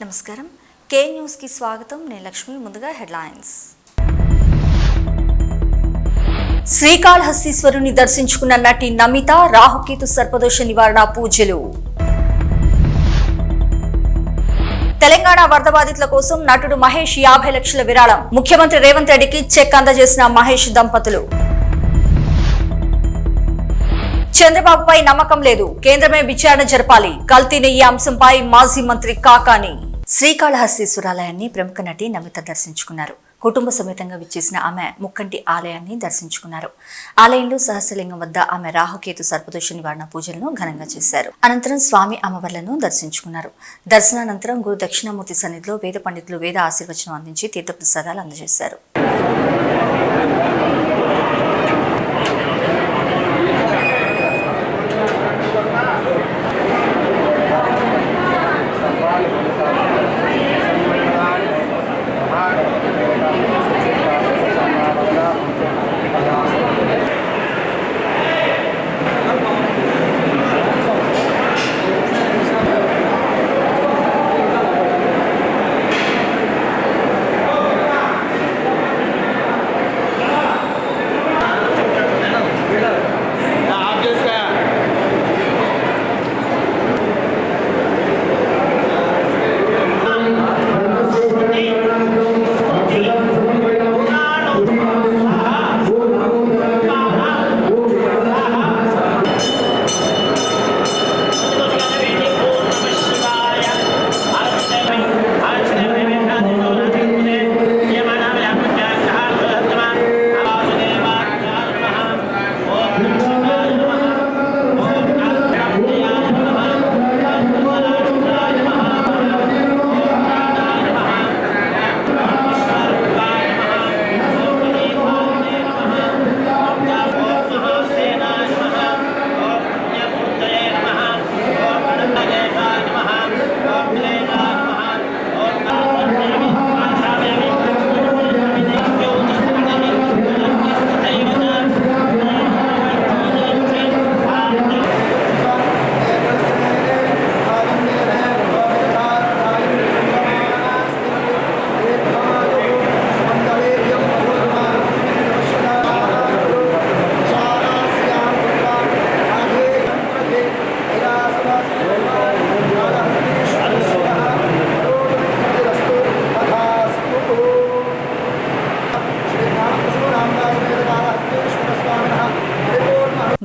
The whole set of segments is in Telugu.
నమస్కారం. కే న్యూస్ కి స్వాగతం. నేను లక్ష్మి. ముందుగా హెడ్లైన్స్. శ్రీకాళహస్తీశ్వరుని దర్శించుకున్న నటి నమిత రాహుకేతు సర్పదోష నివారణ పూజలు. తెలంగాణ వరద బాధితుల కోసం నటుడు మహేష్ 50 లక్షల విరాళం. ముఖ్యమంత్రి రేవంత్ రెడ్డికి చెక్ అందజేసిన మహేష్ దంపతులు. చంద్రబాబుపై నమ్మకం లేదు, కేంద్రమే విచారణ జరపాలి. కల్తీ నెయ్యి అంశంపై మాజీ మంత్రి కాకాని. శ్రీకాళహస్తీశ్వరాలయాన్ని ప్రముఖ నటి నమిత దర్శించుకున్నారు. కుటుంబ సమేతంగా విచ్చేసిన ఆమె ముక్కంటి ఆలయాన్ని దర్శించుకున్నారు. ఆలయంలో సహస్రలింగం వద్ద ఆమె రాహుకేతు సర్పదోష నివారణ పూజలను ఘనంగా చేశారు. అనంతరం స్వామి అమ్మవార్లను దర్శించుకున్నారు. దర్శనానంతరం గురు దక్షిణామూర్తి సన్నిధిలో వేద పండితులు వేద ఆశీర్వచనం అందించి తీర్థప్రసాదాలు అందజేశారు.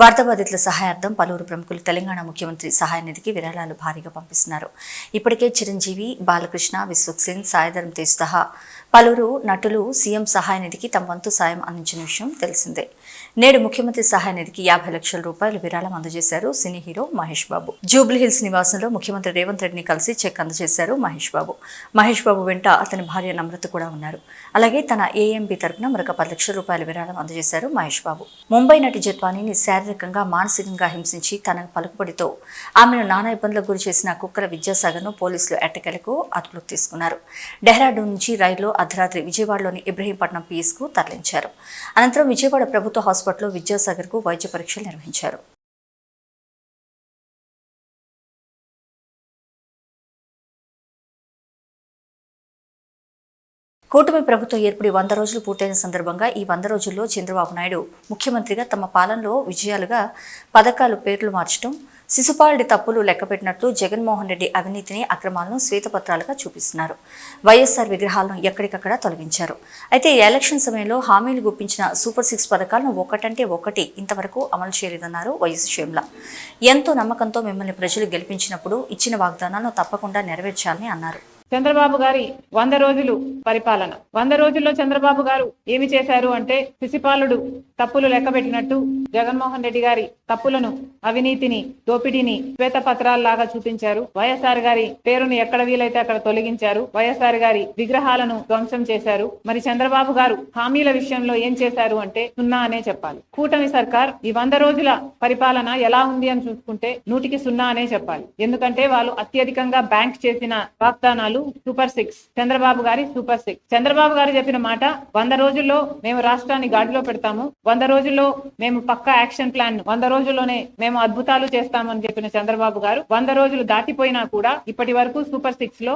వరద బాధితుల సహాయార్థం పలువురు ప్రముఖులు తెలంగాణ ముఖ్యమంత్రి సహాయ నిధికి విరాళాలు భారీగా పంపిస్తున్నారు. ఇప్పటికే చిరంజీవి, బాలకృష్ణ, విశ్వక్ సేన్, సాయిధరం తేజ్ సహా పలువురు నటులు సీఎం సహాయ నిధికి తమ వంతు సాయం అందించిన విషయం తెలిసిందే. నేడు ముఖ్యమంత్రి సహాయ నిధికి 50 లక్షల రూపాయలు విరాళం అందజేశారు సినీ హీరో మహేష్ బాబు. జూబ్లీహిల్స్ నివాసంలో ముఖ్యమంత్రి రేవంత్ రెడ్డిని కలిసి చెక్ అందజేశారు మహేష్ బాబు. మహేష్ బాబు వెంట అతని భార్య నమ్రత కూడా ఉన్నారు. అలాగే తన ఏఎంబీ తరపున మరొక 10 లక్షల రూపాయల విరాళం అందజేశారు మహేష్ బాబు. ముంబై నటి జత్వానీని శారీరకంగా, మానసికంగా హింసించి తన పలుకుబడితో ఆమెను నానా ఇబ్బందులకు గురి చేసిన కుక్కల విద్యాసాగర్ను పోలీసులు ఎట్టకేలకు అదుపులోకి తీసుకున్నారు. డెహ్రాడూన్ నుంచి రైల్లో అర్ధరాత్రి విజయవాడలోని ఇబ్రహీంపట్నం పిఎస్కు తరలించారు. అనంతరం విజయవాడ ప్రభుత్వ హాస్పిటల్లో విద్యాసాగర్కు వైద్య పరీక్షలు నిర్వహించారు. కూటమి ప్రభుత్వం ఏర్పడి 100 రోజులు పూర్తయిన సందర్భంగా ఈ 100 రోజుల్లో చంద్రబాబు నాయుడు ముఖ్యమంత్రిగా తమ పాలనలో విజయాలుగా పథకాలు పేర్లు మార్చడం, శిశుపాలుడి తప్పులు లెక్కపెట్టినట్లు జగన్మోహన్ రెడ్డి అవినీతిని, అక్రమాలను శ్వేతపత్రాలుగా చూపిస్తున్నారు. వైఎస్ఆర్ విగ్రహాలను ఎక్కడికక్కడ తొలగించారు. అయితే ఎలక్షన్ సమయంలో హామీలు గుప్పించిన సూపర్ 6 పథకాలను ఒకటంటే ఒకటి ఇంతవరకు అమలు చేయలేదన్నారు వైఎస్ షర్మిల. ఎంతో నమ్మకంతో మిమ్మల్ని ప్రజలు గెలిపించినప్పుడు ఇచ్చిన వాగ్దానాలను తప్పకుండా నెరవేర్చాలని అన్నారు. చంద్రబాబు గారి 100 రోజులు పరిపాలన. 100 రోజుల్లో చంద్రబాబు గారు ఏమి చేశారు అంటే, శిశుపాలుడు తప్పులు లెక్కబెట్టినట్టు జగన్మోహన్ రెడ్డి గారి తప్పులను, అవినీతిని, దోపిడీని శ్వేతపత్రాల్లాగా చూపించారు. వైఎస్ఆర్ గారి పేరును ఎక్కడ వీలైతే అక్కడ తొలగించారు. వైఎస్ఆర్ గారి విగ్రహాలను ధ్వంసం చేశారు. మరి చంద్రబాబు గారు హామీల విషయంలో ఏం చేశారు అంటే 0 అనే చెప్పాలి. కూటమి సర్కార్ ఈ 100 రోజుల పరిపాలన ఎలా ఉంది అని చూసుకుంటే 100కి 0 అనే చెప్పాలి. ఎందుకంటే వాళ్ళు అత్యధికంగా బ్యాంక్ చేసిన వాగ్దానాలు సూపర్ 6, చంద్రబాబు గారి సూపర్ 6. చంద్రబాబు గారు చెప్పిన మాట 100 రోజుల్లో మేము రాష్ట్రాన్ని గాడిలో పెడతాము, 100 రోజుల్లో మేము పక్కా యాక్షన్ ప్లాన్ 100 రోజుల్లోనే మేము అద్భుతాలు చేస్తామని చెప్పిన చంద్రబాబు గారు 100 రోజులు దాటిపోయినా కూడా ఇప్పటి వరకు సూపర్ 6 లో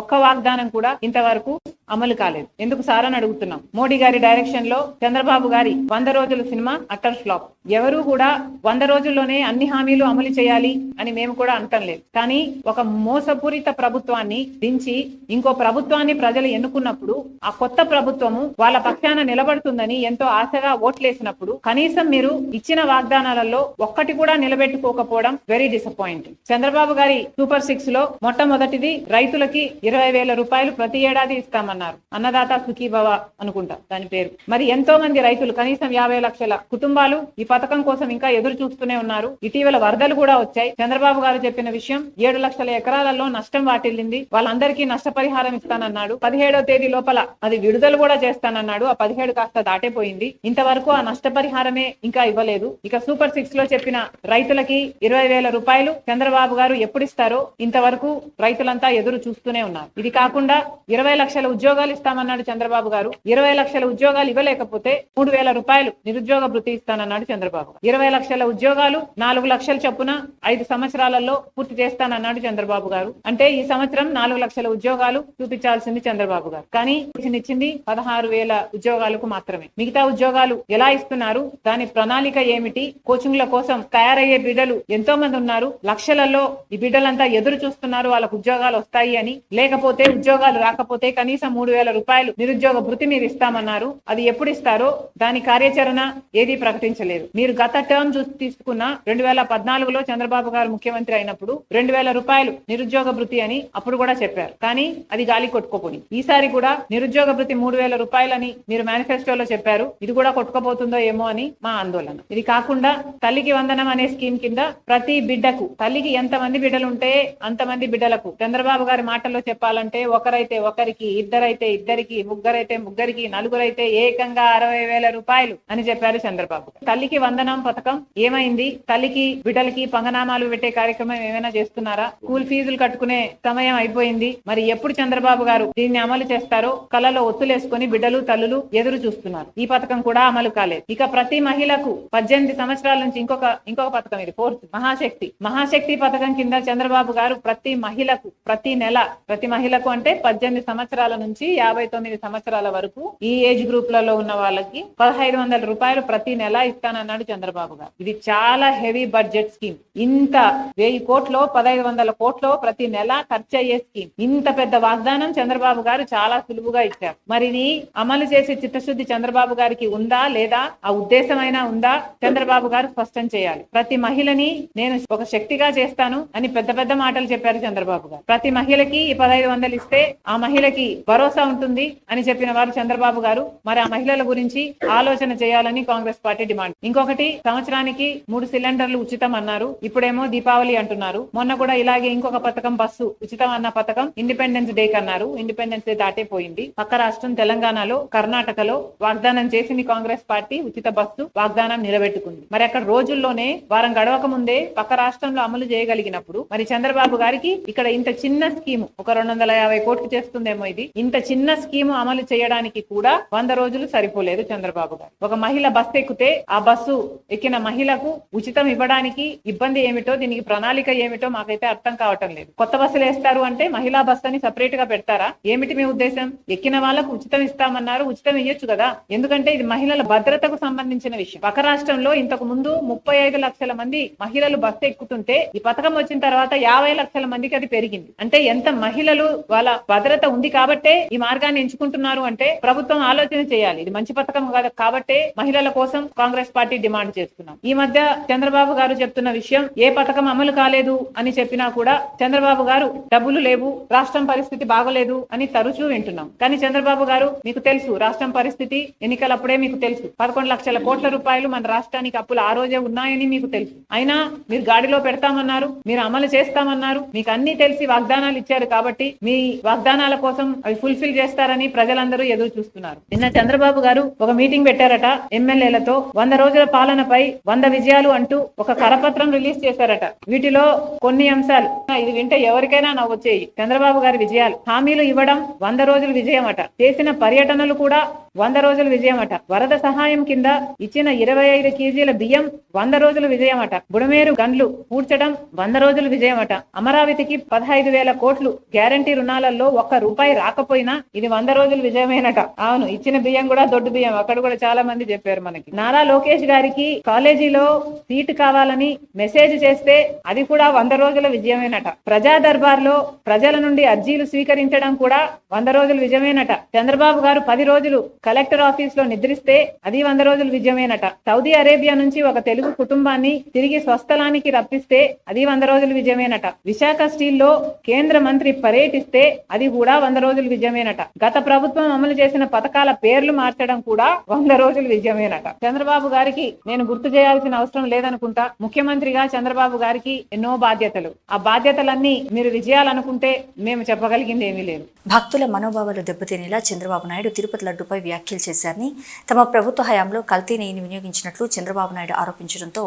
ఒక్క వాగ్దానం కూడా ఇంతవరకు అమలు కాలేదు. ఎందుకు సార్ అని అడుగుతున్నాం. మోడీ గారి డైరెక్షన్ లో చంద్రబాబు గారి 100 రోజుల సినిమా అట్టర్ ఫ్లాప్. ఎవరు కూడా 100 రోజుల్లోనే అన్ని హామీలు అమలు చేయాలి అని మేము కూడా అంటం లేదు. కానీ ఒక మోసపూరిత ప్రభుత్వాన్ని దించి ఇంకో ప్రభుత్వాన్ని ప్రజలు ఎన్నుకున్నప్పుడు ఆ కొత్త ప్రభుత్వము వాళ్ళ పక్షాన నిలబడుతుందని ఎంతో ఆశగా ఓట్లేసినప్పుడు కనీసం మీరు ఇచ్చిన వాగ్దానాలలో ఒక్కటి కూడా నిలబెట్టుకోకపోవడం వెరీ డిసప్పాయింటింగ్. చంద్రబాబు గారి సూపర్ 6 లో మొట్టమొదటిది రైతులకి 20,000 రూపాయలు ప్రతి ఏడాది ఇస్తామన్నారు. అన్నదాత సుఖీభవ అనుకుంటా దాని పేరు. మరి ఎంతో మంది రైతులు కనీసం 50 లక్షల కుటుంబాలు ఈ పథకం కోసం ఇంకా ఎదురు చూస్తూనే ఉన్నారు. ఇటీవల వరదలు కూడా వచ్చాయి. చంద్రబాబు గారు చెప్పిన విషయం 7 లక్షల ఎకరాలలో నష్టం వాటిల్లింది, వాళ్ళందరికీ నష్టపరిహారం ఇస్తానన్నాడు. 17వ తేదీ లోపల అది విడుదల కూడా చేస్తానన్నాడు. ఆ 17 కాస్త దాటిపోయింది. ఇంతవరకు ఆ నష్టపరిహారమే ఇంకా ఇవ్వలేదు. ఇక సూపర్ 6 లో చెప్పిన రైతులకి 20,000 రూపాయలు చంద్రబాబు గారు ఎప్పుడు ఇస్తారో ఇంతవరకు రైతులంతా ఎదురు చూస్తూనే ఉన్నారు. ఇది కాకుండా 20 లక్షల ఉద్యోగాలు ఇస్తామన్నాడు చంద్రబాబు గారు. 20 లక్షల ఉద్యోగాలు ఇవ్వలేకపోతే 3,000 రూపాయలు నిరుద్యోగ భృతి ఇస్తానన్నాడు చంద్రబాబు. 20 లక్షల ఉద్యోగాలు 4 లక్షల చొప్పున 5 సంవత్సరాలలో పూర్తి చేస్తానన్నాడు చంద్రబాబు గారు. అంటే ఈ సంవత్సరం 4 లక్షల ఉద్యోగాలు చూపించాల్సింది చంద్రబాబు గారు. కానీ ఇచ్చింది 16,000 ఉద్యోగాలకు మాత్రమే. మిగతా ఉద్యోగాలు ఎలా ఇస్తున్నారు, దాని ప్రణాళిక ఏమిటి? కోచింగ్ల కోసం తయారయ్యే బిడ్డలు ఎంతో మంది ఉన్నారు. లక్షలలో ఈ బిడ్డలంతా ఎదురు చూస్తున్నారు వాళ్ళకు ఉద్యోగాలు వస్తాయి అని. లేకపోతే ఉద్యోగాలు రాకపోతే కనీసం 3,000 రూపాయలు నిరుద్యోగ భృతి మీరు ఇస్తామన్నారు. అది ఎప్పుడు ఇస్తారో దాని కార్యాచరణ ఏది ప్రకటించలేదు. మీరు గత టర్మ్ చూసి తీసుకున్న 2014లో చంద్రబాబు గారు ముఖ్యమంత్రి అయినప్పుడు 2,000 రూపాయలు నిరుద్యోగ భృతి అని అప్పుడు కూడా చెప్పారు. కానీ అది గాలి కొట్టుకోపోయింది. ఈసారి కూడా నిరుద్యోగ భృతి 3,000 రూపాయలని మీరు మేనిఫెస్టోలో చెప్పారు. ఇది కూడా కొట్టుకోబోతుందో ఏమో అని మా ఆందోళన. ఇది కాకుండా తల్లికి వందనం అనే స్కీమ్ కింద ప్రతి బిడ్డకు, తల్లికి ఎంతమంది బిడ్డలు ఉంటే అంతమంది బిడ్డలకు, చంద్రబాబు గారి మాటల్లో చెప్పాలంటే ఒకరైతే ఒకరికి, ఇద్దరైతే ఇద్దరికి, ముగ్గురైతే ముగ్గురికి, నలుగురైతే ఏకంగా 60,000 రూపాయలు అని చెప్పారు చంద్రబాబు. తల్లికి వందనం పథకం ఏమైంది? తల్లికి బిడ్డలకి పంగనామాలు పెట్టే కార్యక్రమం ఏమైనా చేస్తున్నారా? స్కూల్ ఫీజులు కట్టుకునే సమయం అయిపోయింది. మరి ఎప్పుడు చంద్రబాబు గారు దీన్ని అమలు చేస్తారో కళ్ళలో ఒత్తులేసుకుని బిడ్డలు తల్లులు ఎదురు చూస్తున్నారు. ఈ పథకం కూడా అమలు కాలేదు. ఇక ప్రతి మహిళకు 18 సంవత్సరాల నుంచి ఇంకొక పథకం, ఇది 4th మహాశక్తి పథకం కింద చంద్రబాబు గారు ప్రతి మహిళకు ప్రతి నెల, ప్రతి మహిళకు అంటే 18 సంవత్సరాల నుంచి 59 సంవత్సరాల వరకు ఈ ఏజ్ గ్రూప్ లలో ఉన్న వాళ్ళకి 1,500 రూపాయలు ప్రతి నెల ఇస్తానన్నాడు చంద్రబాబు గారు. ఇది చాలా హెవీ బడ్జెట్ స్కీమ్. ఇంత 1000 కోట్లో 1,500 కోట్లో ప్రతి నెల ఖర్చు అయ్యే స్కీమ్. ఇంత పెద్ద వాగ్దానం చంద్రబాబు గారు చాలా సులువుగా ఇచ్చారు. మరి ఇది అమలు చేసే చిత్తశుద్ధి చంద్రబాబు గారికి ఉందా లేదా, ఆ ఉద్దేశమైనా ఉందా, చంద్రబాబు గారు స్పష్టం చేయాలి. ప్రతి మహిళని నేను ఒక శక్తిగా చేస్తాను అని పెద్ద పెద్ద మాటలు చెప్పారు చంద్రబాబు గారు. ప్రతి మహిళకి ఈ 1,500 ఇస్తే ఆ మహిళకి భరోసా ఉంటుంది అని చెప్పిన వారు చంద్రబాబు గారు. మరి ఆ మహిళల గురించి ఆలోచన చేయాలని కాంగ్రెస్ పార్టీ డిమాండ్. ఇంకొకటి, సంవత్సరానికి 3 సిలిండర్లు ఉచితం అన్నారు. ఇప్పుడేమో దీపావళి అంటున్నారు. మొన్న కూడా ఇలాగే ఇంకొక పథకం, బస్సు ఉచితం అన్న పథకం ఇండిపెండెన్స్ డే కన్నారు. ఇండిపెండెన్స్ డే దాటిపోయింది. పక్క రాష్ట్రం తెలంగాణలో, కర్ణాటకలో వాగ్దానం చేసింది కాంగ్రెస్ పార్టీ. ఉచిత బస్సు వాగ్దానం నిలబెట్టుకుంది. మరి అక్కడ రోజుల్లోనే, వారం గడవక ముందే పక్క రాష్ట్రంలో అమలు చేయగలిగినప్పుడు మరి చంద్రబాబు గారికి ఇక్కడ ఇంత చిన్న స్కీము, ఒక 250 కోట్లు చేస్తుందేమో ఇది, ఇంత చిన్న స్కీము అమలు చేయడానికి కూడా 100 రోజులు సరిపోలేదు చంద్రబాబు గారు. ఒక మహిళ బస్సు ఎక్కితే ఆ బస్సు ఎక్కిన మహిళకు ఉచితం ఇవ్వడానికి ఇబ్బంది ఏమిటో, దీనికి ప్రణాళిక ఏమిటో మాకైతే అర్థం కావటం లేదు. కొత్త బస్సులు వేస్తారు అంటే మహిళా బస్సు అని సపరేట్ గా పెడతారా? ఏమిటి మీ ఉద్దేశం? ఎక్కిన వాళ్ళకు ఉచితం ఇస్తామన్నారు, ఉచితం ఇయ్యొచ్చు కదా. ఎందుకంటే ఇది మహిళల భద్రతకు సంబంధించిన విషయం. పక్క రాష్ట్రంలో ఇంతకు ముందు 35 లక్షల మంది మహిళలు బస్సు ఎక్కుతుంటే ఈ పథకం వచ్చిన తర్వాత 50 లక్షల మందికి అది పెరిగింది. అంటే ఎంత మహిళలు వాళ్ళ భద్రత ఉంది కాబట్టే ఈ మార్గాన్ని ఎంచుకుంటున్నారు అంటే ప్రభుత్వం ఆలోచన చేయాలి. ఇది మంచి పథకం కాదు కాబట్టే మహిళల కోసం కాంగ్రెస్ పార్టీ డిమాండ్ చేస్తున్నాం. ఈ మధ్య చంద్రబాబు గారు చెప్తున్న విషయం, ఏ పథకం అమలు కాలేదు అని చెప్పినా కూడా చంద్రబాబు గారు డబ్బులు లేవు, రాష్ట్రం పరిస్థితి బాగోలేదు అని తరచూ వింటున్నాం. కానీ చంద్రబాబు గారు, మీకు తెలుసు రాష్ట్రం పరిస్థితి, ఎన్నికలప్పుడే మీకు తెలుసు 11 లక్షల కోట్ల రూపాయలు మన రాష్ట్రానికి అప్పులు ఆ రోజే ఉన్నాయని మీకు తెలుసు. అయినా మీరు గాడిలో పెడతామన్నారు, మీరు అమలు చేస్తామన్నారు, మీకు అన్ని తెలిసి వాగ్దానాలు ఇచ్చారు కాబట్టి మీ వాగ్దానాల కోసం అవి ఫుల్ఫిల్ చేస్తారని ప్రజలందరూ ఎదురు చూస్తున్నారు. నిన్న చంద్రబాబు గారు ఒక మీటింగ్ పెట్టారట ఎమ్మెల్యేలతో. 100 రోజుల పాలనపై 100 విజయాలు అంటూ ఒక కరపత్రం రిలీజ్ చేశారట. వీటిలో కొన్ని అంశాలు ఇది వింటే ఎవరికైనా నవ్వొచ్చేయి. చంద్రబాబు గారి విజయాలు: హామీలు ఇవ్వడం 100 రోజుల విజయం అట. చేసిన పర్యటనలు కూడా 100 రోజుల విజయమట. వరద సహాయం కింద ఇచ్చిన 25 కేజీల బియ్యం 100 రోజుల విజయమట. బుడమేరు గన్లు పూడ్చడం 100 రోజుల విజయమట. అమరావతికి 15,000 కోట్లు గ్యారంటీ రుణాలలో ₹1 రాకపోయినా ఇది 100 రోజుల విజయమేనట. అవును, ఇచ్చిన బియ్యం కూడా దొడ్డు బియ్యం. అక్కడ కూడా చాలా మంది చెప్పారు మనకి. నారా లోకేష్ గారికి కాలేజీలో సీటు కావాలని మెసేజ్ చేస్తే అది కూడా 100 రోజుల విజయమేనట. ప్రజా దర్బార్ లో ప్రజల నుండి అర్జీలు స్వీకరించడం కూడా 100 రోజుల విజయమేనట. చంద్రబాబు గారు 10 రోజులు కలెక్టర్ ఆఫీస్ లో నిద్రిస్తే అది 100 రోజుల విజయమేనట. సౌదీ అరేబియా నుంచి ఒక తెలుగు కుటుంబాన్ని తిరిగి స్వస్థలానికి రప్పిస్తే అది 100 రోజుల విజయమేనట. విశాఖ స్టీల్ లో కేంద్ర మంత్రి పర్యటిస్తే అది కూడా 100 రోజుల విజయమేనట. గత ప్రభుత్వం అమలు చేసిన పథకాల పేర్లు మార్చడం కూడా 100 రోజుల విజయమేనట. చంద్రబాబు గారికి నేను గుర్తు చేయాల్సిన అవసరం లేదనుకుంటా. ముఖ్యమంత్రిగా చంద్రబాబు గారికి ఎన్నో బాధ్యతలు. ఆ బాధ్యతలన్నీ మీరు విజయాలనుకుంటే మేము చెప్పగలిగింది ఏమీ లేదు. భక్తుల మనోభావాలు దెబ్బతినేలా చంద్రబాబు నాయుడు తిరుపతి లడ్డుపై వ్యాఖ్యలు చేశారని, తమ ప్రభుత్వ హయాంలో కల్తీ నెయ్యిని వినియోగించినట్లు చంద్రబాబు నాయుడు ఆరోపించడంతో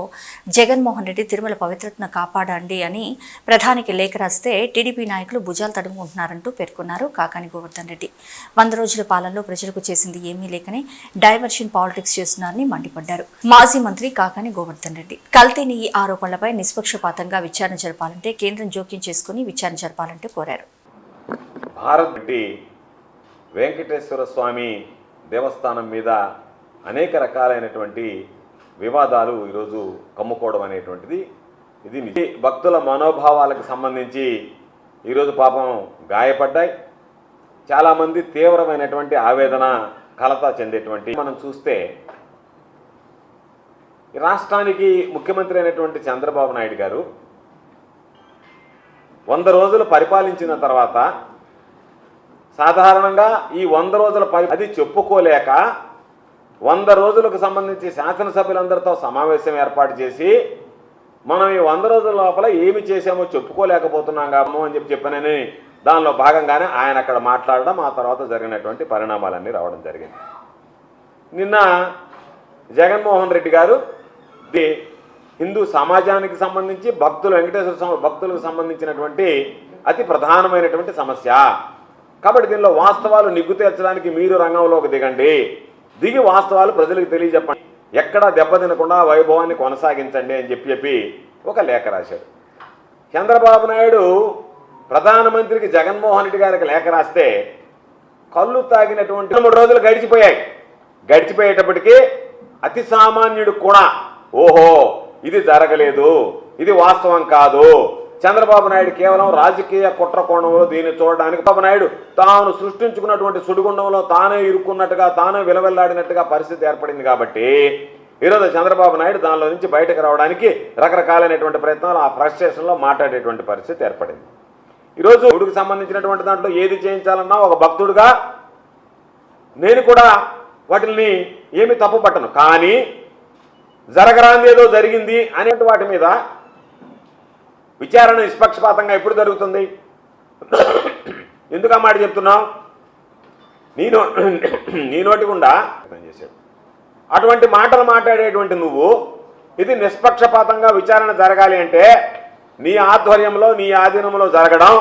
జగన్మోహన్ రెడ్డి తిరుమల పవిత్రతను కాపాడండి అని ప్రధానికి లేఖ రాస్తే టీడీపీ నాయకులు భుజాలు తడుముకుంటున్నారంటూ పేర్కొన్నారు కాకాని గోవర్ధన్ రెడ్డి. 100 రోజుల పాలనలో ప్రజలకు చేసింది ఏమీ లేకనే డైవర్షన్ పాలిటిక్స్ చేస్తున్నారని మండిపడ్డారు. మాజీ మంత్రి కాకాని గోవర్ధన్ రెడ్డి కల్తీ నెయ్యి ఆరోపణలపై నిష్పక్షపాతంగా విచారణ జరపాలంటే కేంద్రం జోక్యం చేసుకుని విచారణ జరపాలంటే కోరారు. భారత్ వెంకటేశ్వర స్వామి దేవస్థానం మీద అనేక రకాలైనటువంటి వివాదాలు ఈరోజు కమ్ముకోవడం అనేటువంటిది ఇది భక్తుల మనోభావాలకు సంబంధించి ఈరోజు పాపం గాయపడ్డాయి. చాలామంది తీవ్రమైనటువంటి ఆవేదన కలత చెందేటువంటి మనం చూస్తే రాష్ట్రానికి ముఖ్యమంత్రి అయినటువంటి చంద్రబాబు నాయుడు గారు 100 రోజులు పరిపాలించిన తర్వాత సాధారణంగా ఈ 100 రోజుల అది చెప్పుకోలేక 100 రోజులకు సంబంధించి శాసనసభ్యులందరితో సమావేశం ఏర్పాటు చేసి మనం ఈ 100 రోజుల లోపల ఏమి చేశామో చెప్పుకోలేకపోతున్నాం కాము అని చెప్పానని దానిలో భాగంగానే ఆయన అక్కడ మాట్లాడడం, ఆ తర్వాత జరిగినటువంటి పరిణామాలన్నీ రావడం జరిగింది. నిన్న జగన్మోహన్ రెడ్డి గారు హిందూ సమాజానికి సంబంధించి వెంకటేశ్వర భక్తులకు సంబంధించినటువంటి అతి ప్రధానమైనటువంటి సమస్య కాబట్టి దీనిలో వాస్తవాలు నిగ్గు తేల్చడానికి మీరు రంగంలోకి దిగి వాస్తవాలు ప్రజలకు తెలియజెప్పండి, ఎక్కడా దెబ్బతినకుండా వైభవాన్ని కొనసాగించండి అని చెప్పి ఒక లేఖ రాశాడు. చంద్రబాబు నాయుడు ప్రధానమంత్రికి జగన్మోహన్ రెడ్డి గారికి లేఖ రాస్తే కళ్ళు తాగినటువంటి 3 రోజులు గడిచిపోయేటప్పటికీ అతి సామాన్యుడు కూడా ఓహో ఇది జరగలేదు, ఇది వాస్తవం కాదు, చంద్రబాబు నాయుడు కేవలం రాజకీయ కుట్ర కోణంలో దీన్ని చూడడానికి బాబు నాయుడు తాను సృష్టించుకున్నటువంటి సుడిగుండంలో తానే ఇరుక్కున్నట్టుగా తానే విలవెల్లాడినట్టుగా పరిస్థితి ఏర్పడింది. కాబట్టి ఈరోజు చంద్రబాబు నాయుడు దానిలో నుంచి బయటకు రావడానికి రకరకాలైనటువంటి ప్రయత్నాలు, ఆ ఫ్రస్ట్రేషన్లో మాట్లాడేటువంటి పరిస్థితి ఏర్పడింది. ఈరోజు దేవుడికి సంబంధించినటువంటి దాంట్లో ఏది చేయించాలన్నా ఒక భక్తుడుగా నేను కూడా వాటిని ఏమి తప్పు పట్టను, కానీ జరగరాంది ఏదో జరిగింది అనే వాటి మీద విచారణ నిష్పక్షపాతంగా ఎప్పుడు జరుగుతుంది? ఎందుకు ఆ మాట చెప్తున్నావు? నీ నోటి గుండా చేశాడు అటువంటి మాటలు మాట్లాడేటువంటి నువ్వు ఇది నిష్పక్షపాతంగా విచారణ జరగాలి అంటే నీ ఆధ్వర్యంలో నీ ఆధీనంలో జరగడం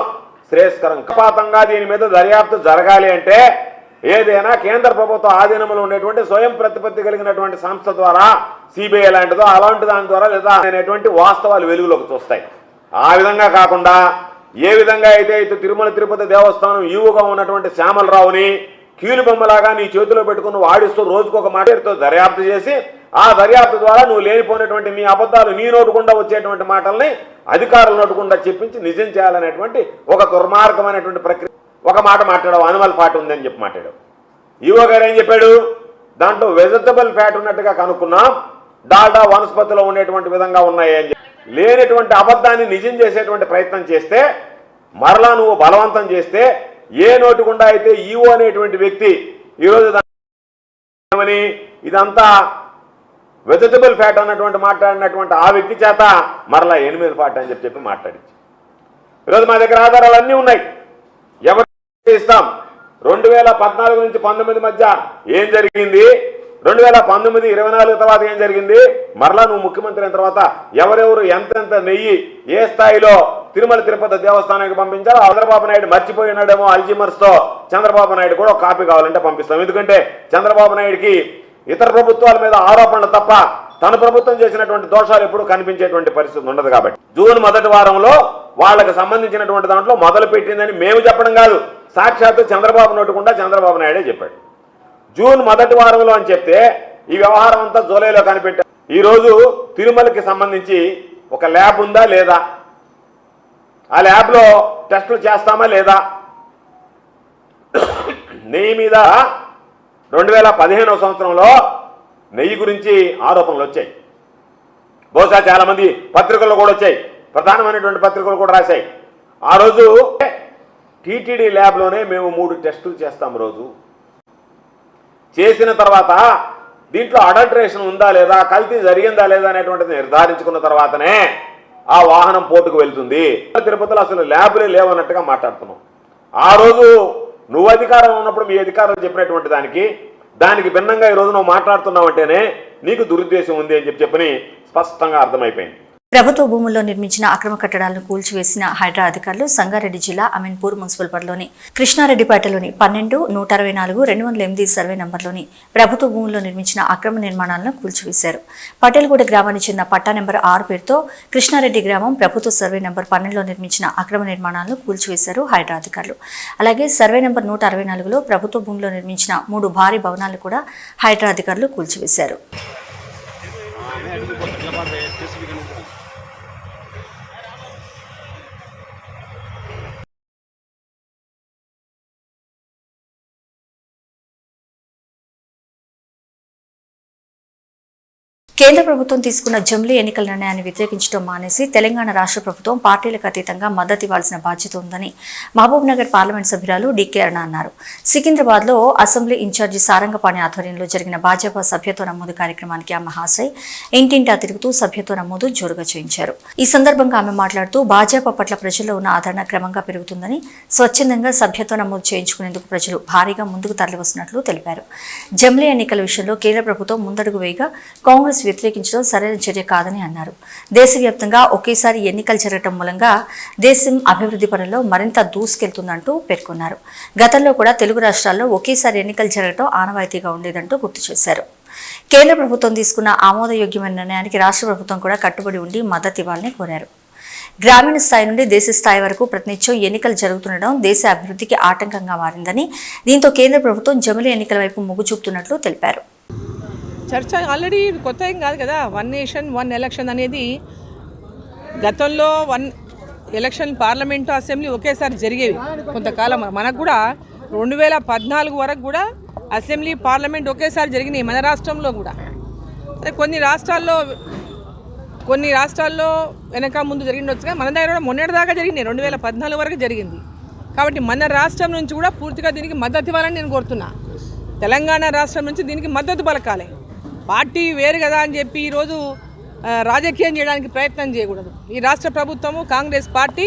శ్రేయస్కరం. పక్షపాతంగా దీని మీద దర్యాప్తు జరగాలి అంటే ఏదైనా కేంద్ర ప్రభుత్వ ఆధీనంలో ఉండేటువంటి స్వయం ప్రతిపత్తి కలిగినటువంటి సంస్థ ద్వారా సిబిఐ లాంటిదో అలాంటి దాని ద్వారా లేదా అనేటువంటి వాస్తవాలు వెలుగులోకి చూస్తాయి. ఆ విధంగా కాకుండా ఏ విధంగా అయితే తిరుమల తిరుపతి దేవస్థానం ఈవుగా ఉన్నటువంటి శ్యామలరావుని కీలుబొమ్మలాగా నీ చేతిలో పెట్టుకుని వాడిస్తూ రోజుకొక మాటతో దర్యాప్తు చేసి ఆ దర్యాప్తు ద్వారా నువ్వు లేనిపోయినటువంటి నీ అబద్ధాలు నీ నోటుకుండా వచ్చేటువంటి మాటల్ని అధికారుల నోటుకుండా చెప్పించి నిజం చేయాలనేటువంటి ఒక దుర్మార్గమైనటువంటి ప్రక్రియ. ఒక మాట మాట్లాడావు, అనిమల్ ఫ్యాట్ ఉందని చెప్పి మాట్లాడావు. ఈవో గారు ఏం చెప్పాడు? దాంట్లో వెజిటబుల్ ఫ్యాట్ ఉన్నట్టుగా కనుక్కున్నాం, డాల్డా వనస్పతిలో ఉండేటువంటి విధంగా ఉన్నాయి అని చెప్పి లేనటువంటి అబద్ధాన్ని నిజం చేసేటువంటి ప్రయత్నం చేస్తే మరలా నువ్వు బలవంతం చేస్తే ఏ నోటుకుండా అయితే ఈవో అనేటువంటి వ్యక్తి ఈరోజు ఇదంతా వెజిటబుల్ ఫ్యాట్ అన్నటువంటి మాట్లాడినటువంటి ఆ వ్యక్తి చేత మరలా ఎనిమల్ ఫ్యాట్ అని చెప్పి మాట్లాడించి ఈరోజు మా దగ్గర ఆధారాలు అన్నీ ఉన్నాయి. ఎవరు ఇస్తాం? 2014 నుంచి 19 మధ్య ఏం జరిగింది, 2019, 24 తర్వాత ఏం జరిగింది, మరలా నువ్వు ముఖ్యమంత్రి అయిన తర్వాత ఎవరెవరు ఎంతెంత నెయ్యి ఏ స్థాయిలో తిరుమల తిరుపతి దేవస్థానానికి పంపించారో చంద్రబాబు నాయుడు మర్చిపోయినాడేమో అల్జీమర్స్తో చంద్రబాబు నాయుడు కూడా ఒక కాపీ కావాలంటే పంపిస్తాం. ఎందుకంటే చంద్రబాబు నాయుడికి ఇతర ప్రభుత్వాల మీద ఆరోపణలు తప్ప తన ప్రభుత్వం చేసినటువంటి దోషాలు ఎప్పుడూ కనిపించేటువంటి పరిస్థితి ఉండదు. కాబట్టి జూన్ మొదటి వారంలో వాళ్ళకి సంబంధించినటువంటి దాంట్లో మొదలు పెట్టిందని మేము చెప్పడం కాదు, సాక్షాత్తు చంద్రబాబు నోటుకుండా చంద్రబాబు నాయుడే చెప్పాడు. జూన్ మొదటి వారంలో అని చెప్తే ఈ వ్యవహారం అంతా జూలైలో కనిపెట్టారు. ఈరోజు తిరుమలకి సంబంధించి ఒక ల్యాబ్ ఉందా లేదా, ఆ ల్యాబ్లో టెస్టులు చేస్తామా లేదా, నెయ్యి మీద 2015వ సంవత్సరంలో నెయ్యి గురించి ఆరోపణలు వచ్చాయి. బహుశా చాలామంది పత్రికల్లో కూడా వచ్చాయి, ప్రధానమైనటువంటి పత్రికలు కూడా రాశాయి. ఆ రోజు టీటీడీ ల్యాబ్లోనే మేము 3 టెస్టులు చేస్తాం. రోజు చేసిన తర్వాత దీంట్లో అడల్టరేషన్ ఉందా లేదా, కల్తీ జరిగిందా లేదా అనేటువంటిది నిర్ధారించుకున్న తర్వాతనే ఆ వాహనం పోర్టుకు వెళ్తుంది. తిరుపతిలో అసలు ల్యాబ్లే లేవన్నట్టుగా మాట్లాడుతున్నాం. ఆ రోజు నువ్వు అధికారం ఉన్నప్పుడు మీ అధికారులు చెప్పినటువంటి దానికి భిన్నంగా ఈరోజు నువ్వు మాట్లాడుతున్నావంటేనే నీకు దురుద్దేశం ఉంది అని చెప్పని స్పష్టంగా అర్థమైపోయింది. ప్రభుత్వ భూముల్లో నిర్మించిన అక్రమ కట్టడాలను కూల్చివేసిన హైడ్రా అధికారులు సంగారెడ్డి జిల్లా అమీన్పూర్ మున్సిపల్ పరిధిలోని కృష్ణారెడ్డిపేటలోని 12, 164, 208 సర్వే నంబర్లోని ప్రభుత్వ భూముల్లో నిర్మించిన అక్రమ నిర్మాణాలను కూల్చివేశారు. పటేల్గూడ గ్రామానికి చెందిన పట్టా నెంబర్ 6 పేరుతో కృష్ణారెడ్డి గ్రామం ప్రభుత్వ సర్వే నంబర్ 12లో నిర్మించిన అక్రమ నిర్మాణాలను కూల్చివేశారు హైడ్రా అధికారులు. అలాగే సర్వే నంబర్ 164లో ప్రభుత్వ భూమిలో నిర్మించిన 3 భారీ భవనాలు కూడా హైడ్రా అధికారులు కూల్చివేశారు. కేంద్ర ప్రభుత్వం తీసుకున్న జమిలీ ఎన్నికల నిర్ణయాన్ని వ్యతిరేకించడం మానేసి తెలంగాణ రాష్ట్ర ప్రభుత్వం పార్టీలకు అతీతంగా మద్దతు ఇవ్వాల్సిన బాధ్యత ఉందని మహబూబ్ నగర్ పార్లమెంట్ సభ్యురాలు డికే అరుణ అన్నారు. సికింద్రాబాద్లో అసెంబ్లీ ఇన్ఛార్జి సారంగపాణి ఆధ్వర్యంలో జరిగిన భాజపా సభ్యత్వ నమోదు కార్యక్రమానికి ఆమె హాజరై ఇంటింటా తిరుగుతూ సభ్యత్వ నమోదు జోరుగా చేయించారు. ఈ సందర్భంగా ఆమె మాట్లాడుతూ భాజపా పట్ల ప్రజల్లో ఉన్న ఆదరణ క్రమంగా పెరుగుతుందని, స్వచ్ఛందంగా సభ్యత్వ నమోదు చేయించుకునేందుకు ప్రజలు భారీగా ముందుకు తరలివస్తున్నట్లు తెలిపారు. జమిలీ ఎన్నికల విషయంలో కేంద్ర ప్రభుత్వం ముందడుగు వేయగా కాంగ్రెస్ వ్యతిరేకించడం సరైన చర్య కాదని అన్నారు. దేశవ్యాప్తంగా ఒకేసారి ఎన్నికలు జరగడం మూలంగా దేశం అభివృద్ధి పనుల్లో మరింత దూసుకెళ్తుందంటూ పేర్కొన్నారు. గతంలో కూడా తెలుగు రాష్ట్రాల్లో ఒకేసారి ఎన్నికలు జరగడం ఆనవాయితీగా ఉండేదంటూ గుర్తు చేశారు. కేంద్ర ప్రభుత్వం తీసుకున్న ఆమోదయోగ్యమైన నిర్ణయానికి రాష్ట్ర ప్రభుత్వం కూడా కట్టుబడి ఉండి మద్దతు ఇవ్వాలని కోరారు. గ్రామీణ స్థాయి నుండి దేశ స్థాయి వరకు ప్రతినిత్యం ఎన్నికలు జరుగుతుండడం దేశ అభివృద్ధికి ఆటంకంగా మారిందని, దీంతో కేంద్ర ప్రభుత్వం జమిలీ ఎన్నికల వైపు మొగ్గు చూపుతున్నట్లు తెలిపారు. చర్చ ఆల్రెడీ కొత్త ఏం కాదు కదా. 1 నేషన్ 1 ఎలక్షన్ అనేది గతంలో 1 ఎలక్షన్ పార్లమెంటు అసెంబ్లీ ఒకేసారి జరిగేవి కొంతకాలం. మనకు కూడా 2014 వరకు కూడా అసెంబ్లీ పార్లమెంట్ ఒకేసారి జరిగినాయి మన రాష్ట్రంలో కూడా. కొన్ని రాష్ట్రాల్లో వెనక ముందు జరిగిండొచ్చుగా, మన దగ్గర కూడా మొన్నటిదాకా జరిగినాయి. 2014 వరకు జరిగింది. కాబట్టి మన రాష్ట్రం నుంచి కూడా పూర్తిగా దీనికి మద్దతు ఇవ్వాలని నేను కోరుతున్నా. తెలంగాణ రాష్ట్రం నుంచి దీనికి మద్దతు పలకాలి. పార్టీ వేరు కదా అని చెప్పి ఈరోజు రాజకీయం చేయడానికి ప్రయత్నం చేయకూడదు. ఈ రాష్ట్ర ప్రభుత్వము కాంగ్రెస్ పార్టీ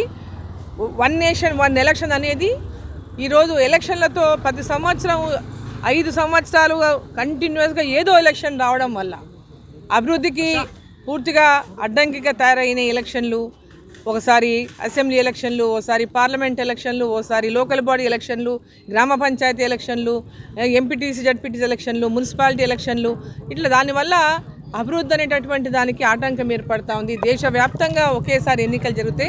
1 నేషన్ 1 ఎలక్షన్ అనేది ఈరోజు ఎలక్షన్లతో ప్రతి సంవత్సరం 5 సంవత్సరాలు కంటిన్యూస్గా ఏదో ఎలక్షన్ రావడం వల్ల అభివృద్ధికి పూర్తిగా అడ్డంకిగా తయారైన ఎలక్షన్లు, ఒకసారి అసెంబ్లీ ఎలక్షన్లు, ఒకసారి పార్లమెంట్ ఎలక్షన్లు, ఒకసారి లోకల్ బాడీ ఎలక్షన్లు, గ్రామ పంచాయతీ ఎలక్షన్లు, ఎంపీటీసీ జడ్పీటీసీ ఎలక్షన్లు, మున్సిపాలిటీ ఎలక్షన్లు, ఇట్లా దానివల్ల అభివృద్ధి అనేటటువంటి దానికి ఆటంకం ఏర్పడుతూ ఉంది. దేశవ్యాప్తంగా ఒకేసారి ఎన్నికలు జరిగితే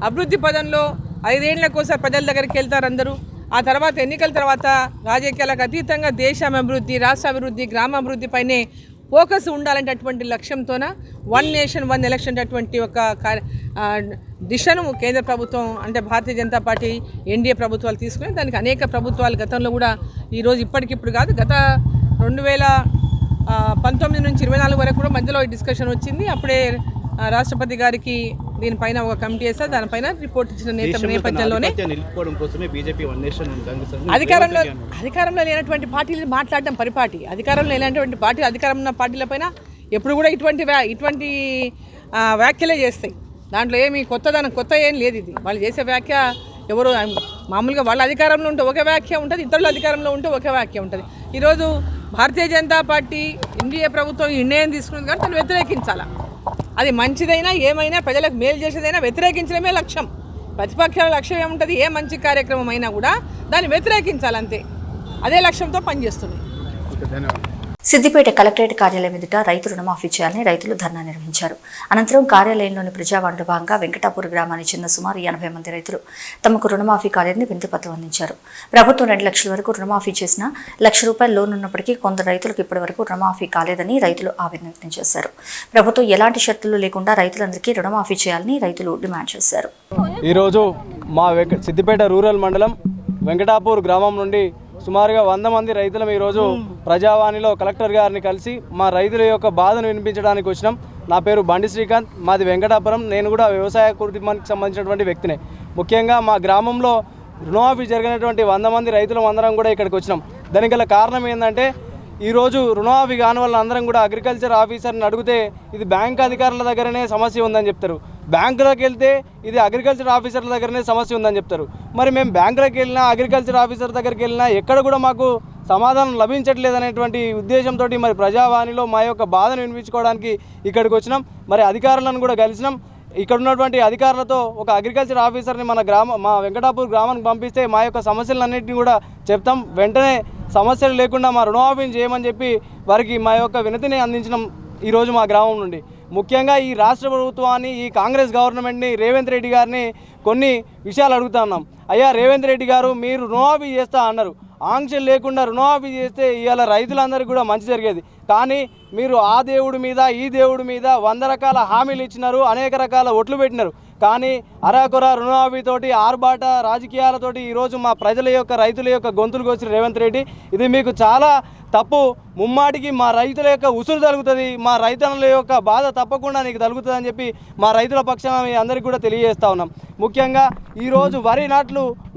అభివృద్ధి పదంలో 5 ఏళ్లకోసారి ప్రజల దగ్గరికి వెళ్తారు అందరూ. ఆ తర్వాత ఎన్నికల తర్వాత రాజకీయాలకు అతీతంగా దేశం అభివృద్ధి, రాష్ట్ర అభివృద్ధి, గ్రామ అభివృద్ధి పైనే ఫోకస్ ఉండాలనేటటువంటి లక్ష్యంతోన 1 నేషన్ 1 ఎలక్షన్ అటువంటి ఒక దిశను కేంద్ర ప్రభుత్వం అంటే భారతీయ జనతా పార్టీ ఎన్డీఏ ప్రభుత్వాలు తీసుకుని దానికి అనేక ప్రభుత్వాలు గతంలో కూడా ఈరోజు ఇప్పటికిప్పుడు కాదు, గత 2019 నుంచి 24 వరకు కూడా మధ్యలో డిస్కషన్ వచ్చింది. అప్పుడే రాష్ట్రపతి గారికి దీనిపైన ఒక కమిటీ వేస్తారు, దానిపైన రిపోర్ట్ ఇచ్చిన నేపథ్యంలోనే అధికారంలో లేనటువంటి పార్టీలు మాట్లాడడం పరిపాటి. అధికారంలో లేనటువంటి పార్టీలు అధికారంలో ఉన్న పార్టీలపైన ఎప్పుడు కూడా ఇటువంటి వ్యాఖ్యలే చేస్తాయి. దాంట్లో ఏమి కొత్త ఏం లేదు. ఇది వాళ్ళు చేసే వ్యాఖ్య ఎవరు మామూలుగా వాళ్ళ అధికారంలో ఉంటే ఒక వ్యాఖ్య ఉంటుంది, ఇతరుల అధికారంలో ఉంటే ఒక వ్యాఖ్య ఉంటుంది. ఈరోజు భారతీయ జనతా పార్టీ ఎన్డీఏ ప్రభుత్వం ఈ నిర్ణయం తీసుకున్నది కానీ దాన్ని వ్యతిరేకించాలా. అది మంచిదైనా ఏమైనా ప్రజలకు మేలు చేసేదైనా వ్యతిరేకించడమే లక్ష్యం. ప్రతిపక్షాల లక్ష్యం ఏముంటుంది? ఏ మంచి కార్యక్రమం అయినా కూడా దాన్ని వ్యతిరేకించాలంతే. అదే లక్ష్యంతో పనిచేస్తుంది. సిద్దిపేట కలెక్టరేట్ కార్యాలయం ఎదుట రైతు రుణమాఫీ చేయాలని రైతులు ధర్నా నిర్వహించారు. అనంతరం కార్యాలయంలోని ప్రజావాణిలో భాగంగా వెంకటాపూర్ గ్రామానికి చెందిన సుమారు 80 మంది రైతులు తమకు రుణమాఫీ కాలేదని వినతిపత్రం అందించారు. ప్రభుత్వం 2 లక్షల వరకు రుణమాఫీ చేసినా ₹1,00,000 లోన్ ఉన్నప్పటికీ కొందరు రైతులకు ఇప్పటి వరకు రుణమాఫీ కాలేదని రైతులు ఆవేదన వ్యక్తం చేశారు. ప్రభుత్వం ఎలాంటి షరతులు లేకుండా రైతులందరికీ రుణమాఫీ చేయాలని రైతులు డిమాండ్ చేశారు. ఈరోజు మా సిద్దిపేట రూరల్ మండలం వెంకటాపూర్ గ్రామం నుండి సుమారుగా 100 మంది రైతులం ఈరోజు ప్రజావాణిలో కలెక్టర్ గారిని కలిసి మా రైతుల యొక్క బాధను వినిపించడానికి వచ్చినాం. నా పేరు బండి శ్రీకాంత్, మాది వెంకటాపురం. నేను కూడా వ్యవసాయ కుటుంబానికి సంబంధించినటువంటి వ్యక్తినే. ముఖ్యంగా మా గ్రామంలో రుణమాఫీ జరిగినటువంటి 100 మంది రైతులం అందరం కూడా ఇక్కడికి వచ్చినాం. దానికి గల కారణం ఏంటంటే ఈరోజు రుణమాఫీ కాని వాళ్ళ అందరం కూడా అగ్రికల్చర్ ఆఫీసర్ని అడిగితే ఇది బ్యాంక్ అధికారుల దగ్గరనే సమస్య ఉందని చెప్తారు. బ్యాంకులోకి వెళ్తే ఇది అగ్రికల్చర్ ఆఫీసర్ల దగ్గరనే సమస్య ఉందని చెప్తారు. మరి మేము బ్యాంకులోకి వెళ్ళినా అగ్రికల్చర్ ఆఫీసర్ దగ్గరికి వెళ్ళినా ఎక్కడ కూడా మాకు సమాధానం లభించట్లేదు అనేటువంటి ఉద్దేశంతో మరి ప్రజావాణిలో మా యొక్క బాధను వినిపించుకోవడానికి ఇక్కడికి వచ్చినాం. మరి అధికారులను కూడా కలిసినాం. ఇక్కడ ఉన్నటువంటి అధికారులతో ఒక అగ్రికల్చర్ ఆఫీసర్ని మా వెంకటాపూర్ గ్రామానికి పంపిస్తే మా యొక్క సమస్యలన్నింటినీ కూడా చెప్తాం. వెంటనే సమస్యలు లేకుండా మా రుణమాఫీని చేయమని చెప్పి వారికి మా యొక్క వినతిని అందించడం ఈరోజు మా గ్రామం నుండి. ముఖ్యంగా ఈ రాష్ట్ర ప్రభుత్వాన్ని, ఈ కాంగ్రెస్ గవర్నమెంట్ని, రేవంత్ రెడ్డి గారిని కొన్ని విషయాలు అడుగుతా ఉన్నాం. అయ్యా రేవంత్ రెడ్డి గారు, మీరు రుణమాఫీ చేస్తా అన్నారు. ఆంక్షలు లేకుండా రుణమాఫీ చేస్తే ఇవాళ రైతులందరికీ కూడా మంచి జరిగేది. కానీ మీరు ఆ దేవుడి మీద ఈ దేవుడి మీద 100 రకాల హామీలు ఇచ్చినారు, అనేక రకాల ఒట్లు పెట్టినారు. కానీ అరాకొర రుణమాఫీతోటి ఆర్భాట రాజకీయాలతోటి ఈరోజు మా ప్రజల యొక్క రైతుల యొక్క గొంతులు కోసిన రేవంత్ రెడ్డి, ఇది మీకు చాలా తప్పు. ముమ్మాటికి మా రైతుల యొక్క ఉసురు తగులుతుంది, మా రైతన్నుల యొక్క బాధ తప్పకుండా నీకు తగులుతుంది అని చెప్పి మా రైతుల పక్షాన మీ అందరికీ కూడా తెలియజేస్తూ ఉన్నాం. ముఖ్యంగా ఈరోజు వరి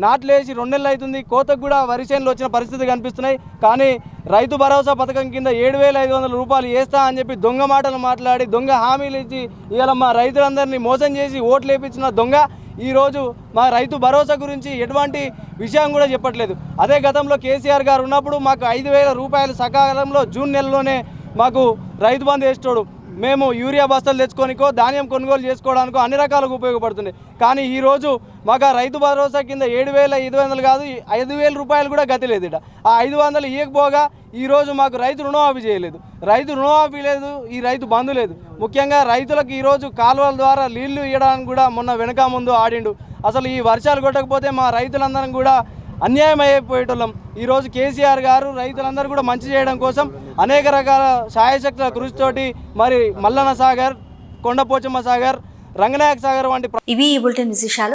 నాట్లేసి 2 నెలలు అవుతుంది. కోతకు కూడా వరి చేనులు వచ్చిన పరిస్థితి కనిపిస్తున్నాయి. కానీ రైతు భరోసా పథకం కింద 7,500 రూపాయలు వేస్తా అని చెప్పి దొంగ మాటలు మాట్లాడి దొంగ హామీలు ఇచ్చి ఇవాళ మా రైతులందరినీ మోసం చేసి ఓట్లు వేయించిన దొంగ ఈరోజు మా రైతు భరోసా గురించి ఎటువంటి విషయం కూడా చెప్పట్లేదు. అదే గతంలో కేసీఆర్ గారు ఉన్నప్పుడు మాకు 5,000 రూపాయలు సకాలంలో జూన్ నెలలోనే మాకు రైతు బంధు వేసేటోడు. మేము యూరియా బస్తాలు తెచ్చుకోనికో ధాన్యం కొనుగోలు చేసుకోవడానికో అన్ని రకాలుగా ఉపయోగపడుతుంది. కానీ ఈరోజు మాకు రైతు భరోసా కింద 7,500 కాదు 5,000 రూపాయలు కూడా గతి లేదు. ఆ 500 ఇవ్వకపోగా ఈరోజు మాకు రైతు రుణమాఫీ చేయలేదు, రైతు రుణమాఫీ లేదు, ఈ రైతు బంధు లేదు. ముఖ్యంగా రైతులకు ఈరోజు కాలువల ద్వారా నీళ్లు ఇవ్వడానికి కూడా మొన్న వెనక ముందు ఆడిండు. అసలు ఈ వర్షాలు కొట్టకపోతే మా రైతులందరం కూడా అన్యాయం అయిపోయేటోళ్ళం. ఈరోజు కేసీఆర్ గారు రైతులందరూ కూడా మంచి చేయడం కోసం అనేక రకాల సాయశక్తుల కృషితోటి మరి మల్లన్న సాగర్, కొండపోచమ్మ సాగర్, రంగనాయక సాగర్ వంటి ఇవి ఈ బులెటిన్ విశేషాలు.